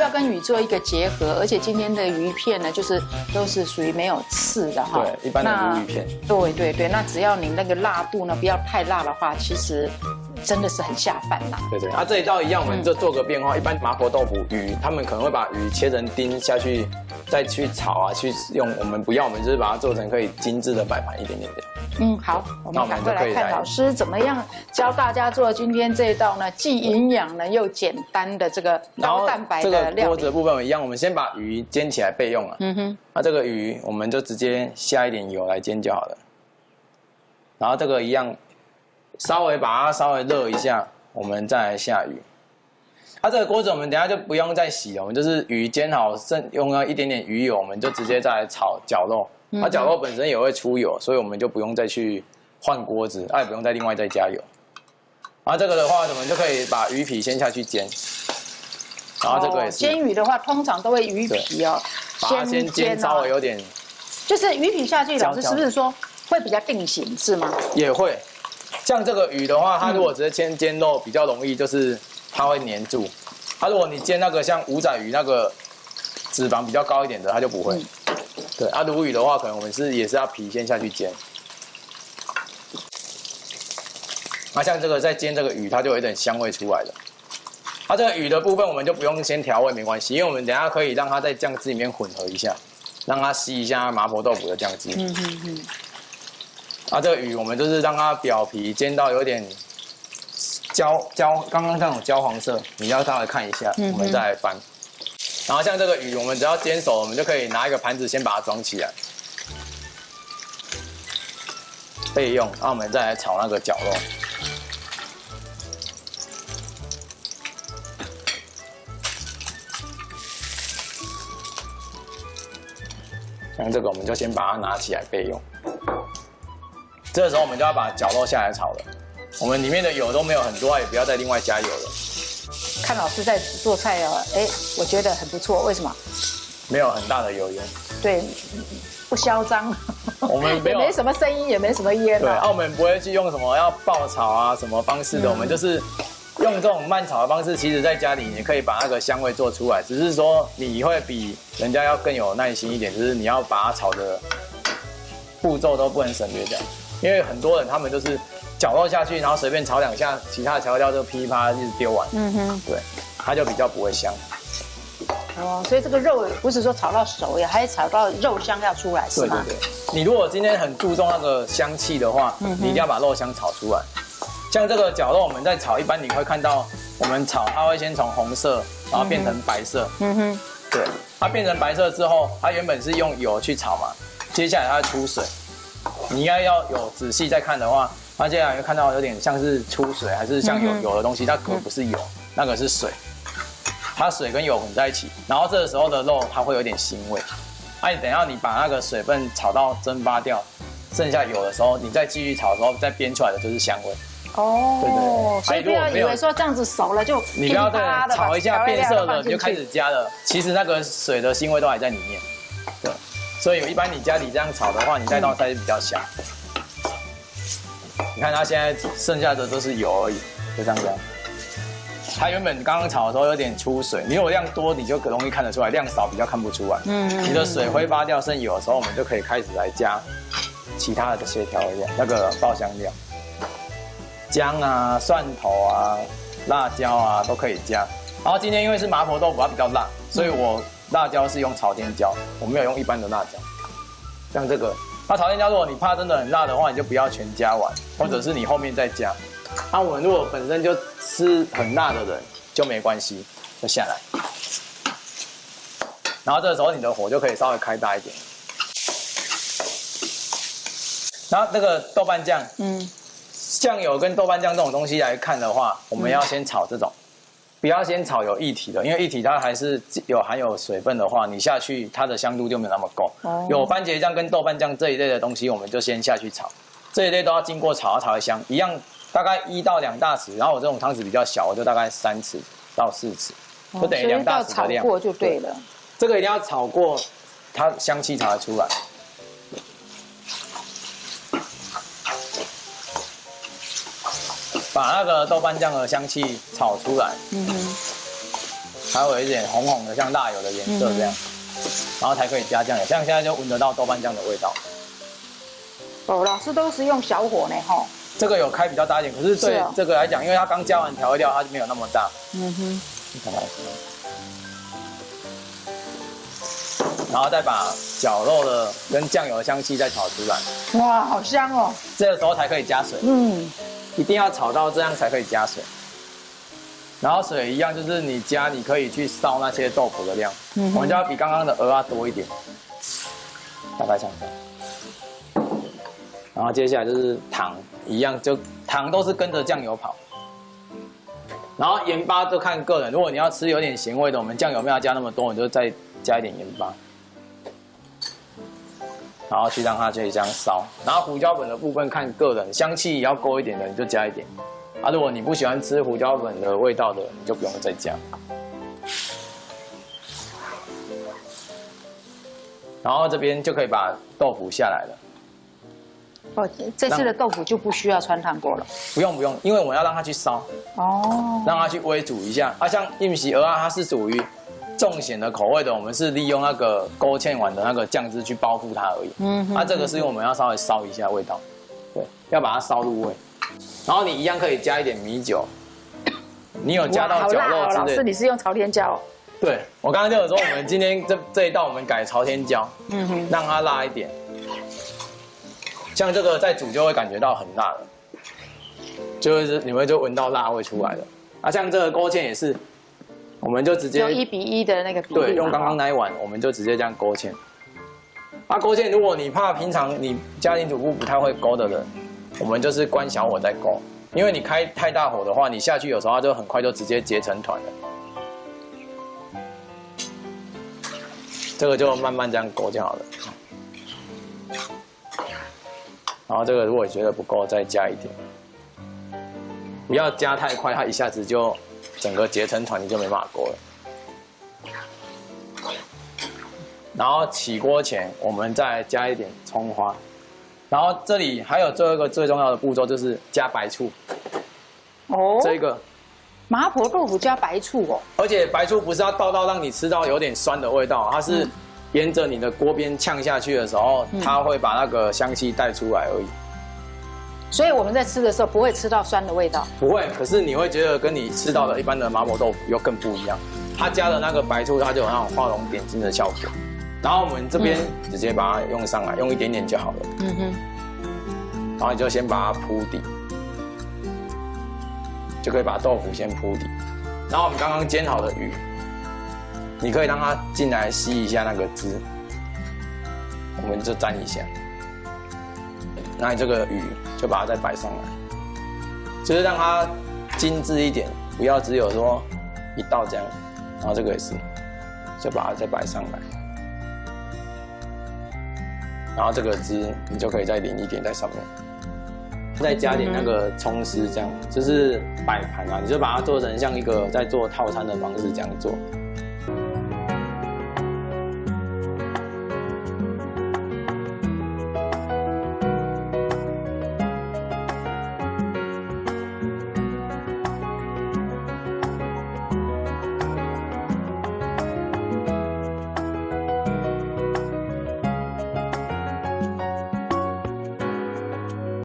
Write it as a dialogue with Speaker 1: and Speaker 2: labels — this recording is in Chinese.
Speaker 1: 要跟鱼做一个结合，而且今天的鱼片呢，就是都是属于没有刺的哈。
Speaker 2: 对，一般的鲈鱼片。
Speaker 1: 对，那只要你那个辣度呢不要太辣的话，其实真的是很下饭啦。
Speaker 2: 对，这一道一样，我们就做个变化。一般麻婆豆腐鱼，他们可能会把鱼切成丁下去，再去炒啊，去用。我们不要，我们就是把它做成可以精致的摆盘一点点的。
Speaker 1: 好，我们赶快来看老师怎么样教大家做今天这一道呢，既营养呢又简单的这个高蛋白的料理。
Speaker 2: 这个锅子的部分一样，我们先把鱼煎起来备用了。那这个鱼我们就直接下一点油来煎就好了。然后这个一样，把它稍微热一下，我们再来下鱼。这个锅子我们等一下就不用再洗了，我们就是鱼煎好，用了一点点鱼油，我们就直接再来炒绞肉。绞肉本身也会出油，所以我们就不用再去换锅子，也不用再另外再加油。这个的话，我们就可以把鱼皮先下去煎。然后这个也是
Speaker 1: 煎鱼的话，通常都会鱼皮
Speaker 2: 把它先煎稍微有点，
Speaker 1: 就是鱼皮下去，老师是不是说会比较定型是吗？
Speaker 2: 也会。像这个鱼的话，它如果直接先煎肉，比较容易就是它会粘住。如果你煎那个像五仔鱼那个脂肪比较高一点的，它就不会。对，鲈鱼的话，可能我们也是要皮先下去煎。像这个在煎这个鱼，它就有一点香味出来了。这个鱼的部分我们就不用先调味，没关系，因为我们等一下可以让它在酱汁里面混合一下，让它吸一下麻婆豆腐的酱汁。这个鱼我们就是让它表皮煎到有点刚刚那种焦黄色，你要稍微看一下，我们再来翻。然后像这个鱼，我们只要煎熟，我们就可以拿一个盘子先把它装起来，备用。我们再来炒那个绞肉。像这个，我们就先把它拿起来备用。这个时候，我们就要把绞肉下来炒了。我们里面的油都没有很多，也不要再另外加油了。
Speaker 1: 看老师在做菜我觉得很不错。为什么？
Speaker 2: 没有很大的油烟。
Speaker 1: 对，不嚣张。
Speaker 2: 我们没有，
Speaker 1: 也没什么声音，也没什么烟。
Speaker 2: 对，我们不会去用什么要爆炒啊什么方式的，我们就是用这种慢炒的方式。其实在家里也可以把那个香味做出来，只是说你会比人家要更有耐心一点，就是你要把它炒的步骤都不能省略掉。因为很多人他们就是绞肉下去，然后随便炒2下，其他的调料就噼里啪啦一直丢完。对，它就比较不会香。
Speaker 1: 所以这个肉不是说炒到熟，也还炒到肉香要出来，是吗？
Speaker 2: 对。你如果今天很注重那个香气的话，你一定要把肉香炒出来。像这个绞肉，我们在炒，一般你会看到我们炒，它会先从红色，然后变成白色。对，它变成白色之后，它原本是用油去炒嘛，接下来它会出水。你应该要有仔细再看的话，它接下来会看到有点像是出水，还是像有油的东西，它可不是油，那个是水。它水跟油混在一起，然后这个时候的肉它会有点腥味。你等一下你把那个水分炒到蒸发掉，剩下油的时候，你再继续炒的时候，再煸出来的就是香味。对。
Speaker 1: 所以不要以为说这样子熟了就
Speaker 2: 你不要再炒一下变色了，你就开始加了，其实那个水的腥味都还在里面。对。所以一般你家里这样炒的话，你那道菜比较香。你看它现在剩下的都是油而已，就这样。它原本刚刚炒的时候有点出水，你如果量多，你就容易看得出来；量少比较看不出来。你的水挥发掉剩油的时候，我们就可以开始来加其他的这些调味料，那个爆香料，姜啊、蒜头啊、辣椒啊都可以加。然后今天因为是麻婆豆腐，它比较辣，所以我辣椒是用朝天椒，我没有用一般的辣椒。像这个，那朝天椒如果你怕真的很辣的话，你就不要全加完，或者是你后面再加。我们如果本身就吃很辣的人就没关系，就下来。然后这个时候你的火就可以稍微开大一点。然后这个豆瓣酱，酱油跟豆瓣酱这种东西来看的话，我们要先炒这种，不要先炒有液体的，因为液体它还是含有水分的话，你下去它的香度就没有那么够。有番茄酱跟豆瓣酱这一类的东西，我们就先下去炒，这一类都要经过炒，它才会香。一样大概1到2大匙，然后我这种汤匙比较小，我就大概3匙到4匙，就等于2大匙的量。
Speaker 1: 炒过就对了。
Speaker 2: 这个一定要炒过，它香气才会出来。把那个豆瓣酱的香气炒出来。还有一点红红的像辣油的颜色这样，然后才可以加酱油。像现在就闻得到豆瓣酱的味道。
Speaker 1: 哦，老师都是用小火呢，吼。
Speaker 2: 这个有开比较大一点，可是对这个来讲，因为它刚加完调味料，它就没有那么大。嗯哼。你看看。然后再把绞肉的跟酱油的香气再炒出来。
Speaker 1: 哇，好香哦！
Speaker 2: 这个时候才可以加水。一定要炒到这样才可以加水。然后水一样，就是你加，你可以去烧那些豆腐的量。我们就要比刚刚的鹅多一点，大概像这样。然后接下来就是糖，一样就糖都是跟着酱油跑。然后盐巴就看个人，如果你要吃有点咸味的，我们酱油没有加那么多，你就再加一点盐巴。然后去让它去这样烧。然后胡椒粉的部分看个人，香气要够一点的你就加一点。啊，如果你不喜欢吃胡椒粉的味道的，你就不用再加。然后这边就可以把豆腐下来了。
Speaker 1: 哦，这次的豆腐就不需要穿烫过了。
Speaker 2: 不用，因为我要让它去烧。哦。让它去微煮一下。啊，像印尼鹅它是属于重咸的口味的，我们是利用那个勾芡完的那个酱汁去包覆它而已。它这个是因为我们要稍微烧一下味道，对，要把它烧入味。然后你一样可以加一点米酒。你有加到绞肉之类的。
Speaker 1: 老师，你是用朝天椒？
Speaker 2: 对，我刚刚就有说，我们今天这一道我们改朝天椒，让它辣一点。像这个在煮就会感觉到很辣了，就是你们就闻到辣味出来了。啊，像这个勾芡也是，我们就直接
Speaker 1: 用1:1的那个比例。
Speaker 2: 对，用刚刚那一碗，我们就直接这样勾芡。啊，勾芡如果你怕平常你家庭主妇不太会勾的人，我们就是关小火再勾，因为你开太大火的话，你下去有时候它就很快就直接结成团了。这个就慢慢这样勾就好了。然后这个如果觉得不够，再加一点，不要加太快，它一下子就整个结成团，你就没办法勾了。然后起锅前，我们再加一点葱花。然后这里还有最后一个最重要的步骤，就是加白醋。哦，这个
Speaker 1: 麻婆豆腐加白醋哦。
Speaker 2: 而且白醋不是要倒到让你吃到有点酸的味道，它是沿着你的锅边呛下去的时候，它会把那个香气带出来而已。
Speaker 1: 所以我们在吃的时候不会吃到酸的味道。
Speaker 2: 不会，可是你会觉得跟你吃到的一般的麻婆豆腐又更不一样。它加的那个白醋，它就有那种画龙点睛的效果。然后我们这边直接把它用上来，用一点点就好了。然后你就先把它铺底，就可以把豆腐先铺底。然后我们刚刚煎好的鱼，你可以让它进来吸一下那个汁，我们就沾一下。那你这个鱼就把它再摆上来，就是让它精致一点，不要只有说一道这样。然后这个也是，就把它再摆上来。然后这个汁你就可以再淋一点在上面，再加点那个葱丝，这样就是摆盘啊，你就把它做成像一个在做套餐的方式这样做。